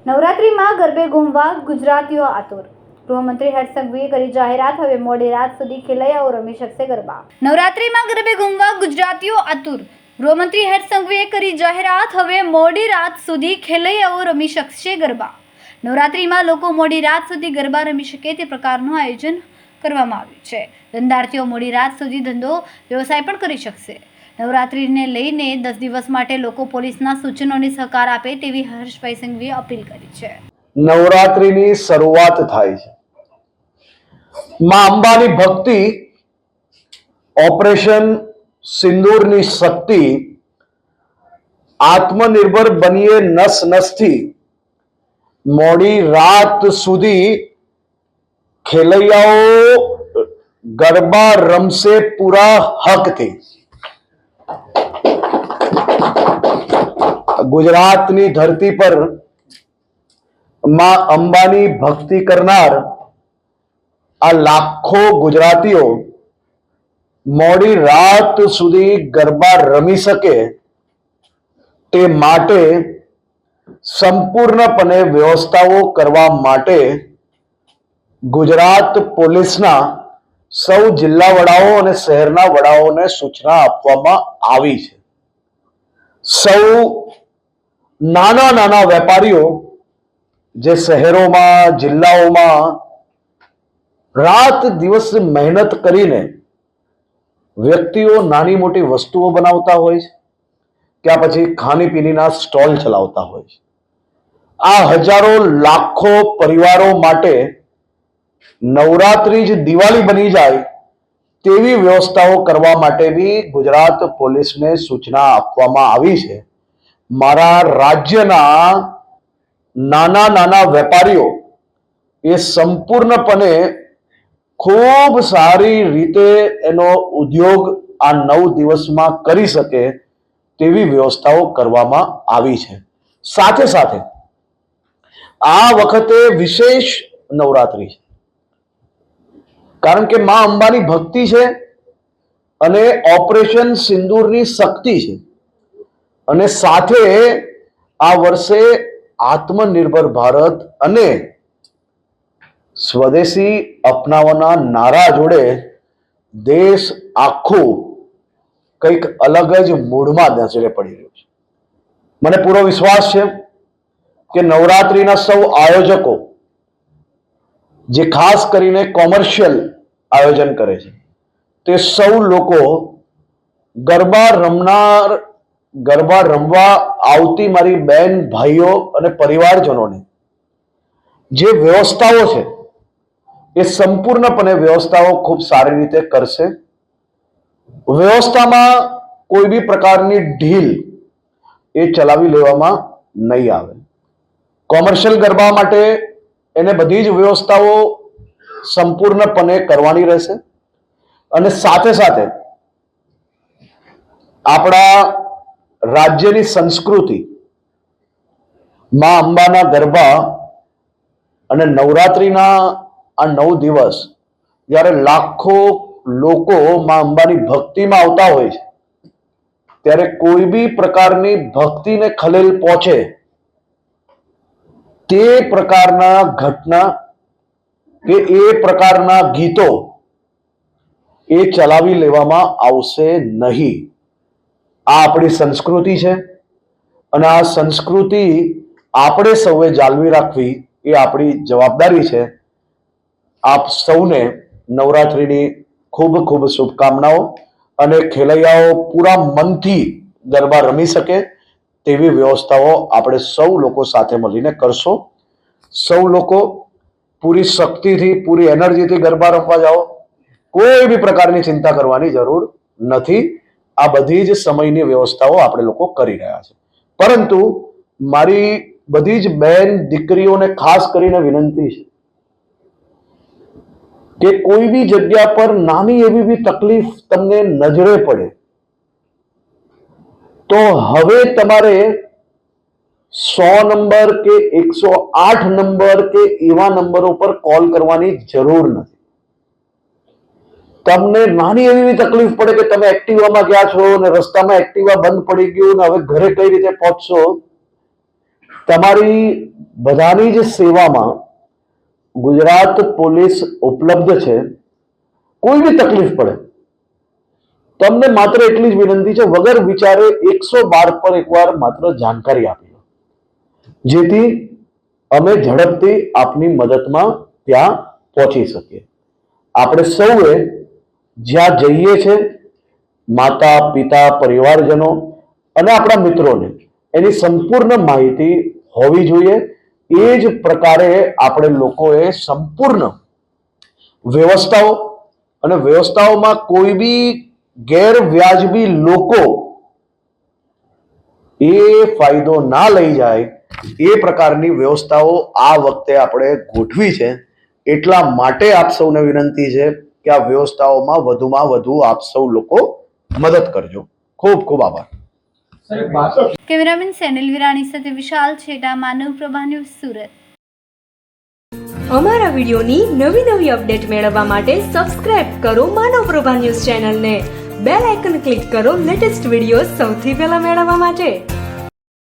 નવરાત્રીમાં ગરબે ઘૂમવા ગુજરાતીઓ આતુર. ગૃહમંત્રી હર્ષ સંઘવીએ કરી જાહેરાત, હવે મોડી રાત સુધી ખેલૈયાઓ રમી શકશે ગરબા. નવરાત્રીમાં ગરબે ઘૂમવા ગુજરાતીઓ આતુર. ગૃહમંત્રી હર્ષ સંઘવીએ કરી જાહેરાત, હવે મોડી રાત સુધી ખેલૈયાઓ રમી શકશે ગરબા. નવરાત્રીમાં લોકો મોડી રાત સુધી ગરબા રમી શકે તે પ્રકારનું આયોજન કરવામાં આવ્યું છે. ધંધાર્થીઓ મોડી રાત સુધી ધંધો વ્યવસાય પણ કરી શકશે. નવરાત્રીને લઈને 10 દિવસ માટે લોકો પોલીસના સૂચનોને સહકાર આપે તેવી હર્ષભાઈ સંઘવીએ અપીલ કરી છે. નવરાત્રીની શરૂઆત થાય છે. માં અંબાની ભક્તિ, ઓપરેશન સિંદૂરની શક્તિ, આત્મનિર્ભર બનીએ નસ નસથી, મોડી રાત સુધી ખેલૈયાઓ ગરબા રમશે પૂરા હકથી. ગુજરાતની ધરતી પર માં અંબાની ભક્તિ કરનાર આ લાખો ગુજરાતીઓ મોડી રાત સુધી ગરબા રમી શકે તે માટે સંપૂર્ણપણે વ્યવસ્થાઓ કરવા માટે ગુજરાત પોલીસના સૌ જિલ્લા વડાઓ અને શહેરના વડાઓને સૂચના આપવામાં આવી છે. સૌ નાના નાના વેપારીઓ જે શહેરોમાં, જિલ્લાઓમાં રાત દિવસ મહેનત કરીને વ્યક્તિઓ નાની મોટી વસ્તુઓ બનાવતા હોય છે, ત્યાં પછી ખાણીપીણીના સ્ટોલ ચલાવતા હોય છે. આ હજારો લાખો પરિવારો માટે નવરાત્રી જ દિવાળી બની જાય તેવી વ્યવસ્થાઓ કરવા માટે બી ગુજરાત પોલીસને સૂચના આપવામાં આવી છે. મારા રાજ્યના નાના નાના વેપારીઓ એ સંપૂર્ણપણે ખૂબ સારી રીતે એનો ઉદ્યોગ આ 9 દિવસમાં કરી શકે તેવી વ્યવસ્થાઓ કરવામાં આવી છે. સાથે સાથે આ વખતે વિશેષ નવરાત્રી છે, કારણ કે માં અંબાની ભક્તિ છે અને ઓપરેશન સિંદૂરની શક્તિ છે, અને સાથે આ વર્ષે આત્મનિર્ભર ભારત અને સ્વદેશી અપનાવવાના નારા જોડે દેશ આખું કંઈક અલગ જ મૂડમાં નજરે પડી રહ્યું છે. મને પૂરો વિશ્વાસ છે કે નવરાત્રીના સૌ આયોજકો જે ખાસ કરીને કોમર્શિયલ આયોજન કરે છે તે સૌ લોકો ગરબા રમવા આવતી મારી બહેન, ભાઈઓ અને પરિવારજનોને જે વ્યવસ્થાઓ છે એ સંપૂર્ણપણે વ્યવસ્થાઓ ખૂબ સારી રીતે કરશે. વ્યવસ્થામાં કોઈ બી પ્રકારની ઢીલ એ ચલાવી લેવામાં નહીં આવે. કોમર્શિયલ ગરબા માટે એને બધી જ વ્યવસ્થાઓ સંપૂર્ણપણે કરવાની રહેશે. અને સાથે સાથે આપણા રાજ્યની સંસ્કૃતિ, માં અંબાના ગરબા અને નવરાત્રીના આ 9 દિવસ જ્યારે લાખો લોકો માં અંબાની ભક્તિમાં આવતા હોય છે, ત્યારે કોઈ બી પ્રકારની ભક્તિને ખલેલ પહોંચે તે પ્રકારના ઘટના કે એ પ્રકારના ગીતો એ ચલાવી લેવામાં આવશે નહીં. આ આપણી સંસ્કૃતિ છે અને આ સંસ્કૃતિ આપણે સૌએ જાળવી રાખવી એ આપણી જવાબદારી છે. આપ સૌને નવરાત્રીની ખૂબ ખૂબ શુભકામનાઓ, અને ખેલૈયાઓ પૂરા મનથી ગરબા રમી શકે તેવી વ્યવસ્થાઓ આપણે સૌ લોકો સાથે મળીને કરશો. સૌ લોકો પૂરી શક્તિથી, પૂરી એનર્જીથી ગરબા રમવા જાઓ. કોઈ બી પ્રકારની ચિંતા કરવાની જરૂર નથી. આ બધી જ સમયની વ્યવસ્થાઓ આપણે લોકો કરી રહ્યા છે. પરંતુ મારી બધી જ બહેન દીકરીઓને ખાસ કરીને વિનંતી છે કે કોઈ બી જગ્યા પર નાની એવી બી તકલીફ તમને નજરે પડે તો હવે તમારે 100 નંબર કે 108 નંબર કે એવા નંબરો પર કોલ કરવાની જરૂર નથી. તમને નાની એવી તકલીફ પડે કે તમે એક્ટિવામાં ગયા છો અને રસ્તામાં એક્ટિવા બંધ પડી ગયું ને હવે ઘરે કઈ રીતે પહોંચશો, તમારી બધાની જ સેવામાં ગુજરાત પોલીસ ઉપલબ્ધ છે. કોઈ બી તકલીફ પડે તમને માત્ર એટલી જ વિનંતી છે, વગર વિચારે 112 પર એકવાર માત્ર જાણકારી આપી દો, જેથી અમે ઝડપથી આપની મદદમાં ત્યાં પહોંચી શકીએ. આપણે સૌએ જ્યાં જઈએ છે, માતા પિતા પરિવારજનો અને આપણા મિત્રોને એની સંપૂર્ણ માહિતી હોવી જોઈએ. એ જ પ્રકારે આપણે લોકોએ સંપૂર્ણ વ્યવસ્થાઓ અને વ્યવસ્થાઓમાં કોઈ બી ગેરવ્યાજબી લોકો એ ફાયદો ના લઈ જાય એ પ્રકારની વ્યવસ્થાઓ આ વખતે આપણે ગોઠવી છે. એટલા માટે આપ સૌને વિનંતી છે કે આ વ્યવસ્થાઓમાં વધુમાં વધુ આપ સૌ લોકો મદદ કરજો. ખૂબ ખૂબ આભાર. કેમેરામેન સેનિલ વિરાણી સાથે વિશાલ છેટા, માનવ પ્રભા ન્યૂઝ, સુરત. અમારા વિડિયોની નવી નવી અપડેટ મેળવવા માટે સબસ્ક્રાઇબ કરો માનવ પ્રભા ન્યૂઝ ચેનલને. બેલ આઇકન ક્લિક કરો લેટેસ્ટ વિડીયો સૌથી પહેલા મેળવવા માટે.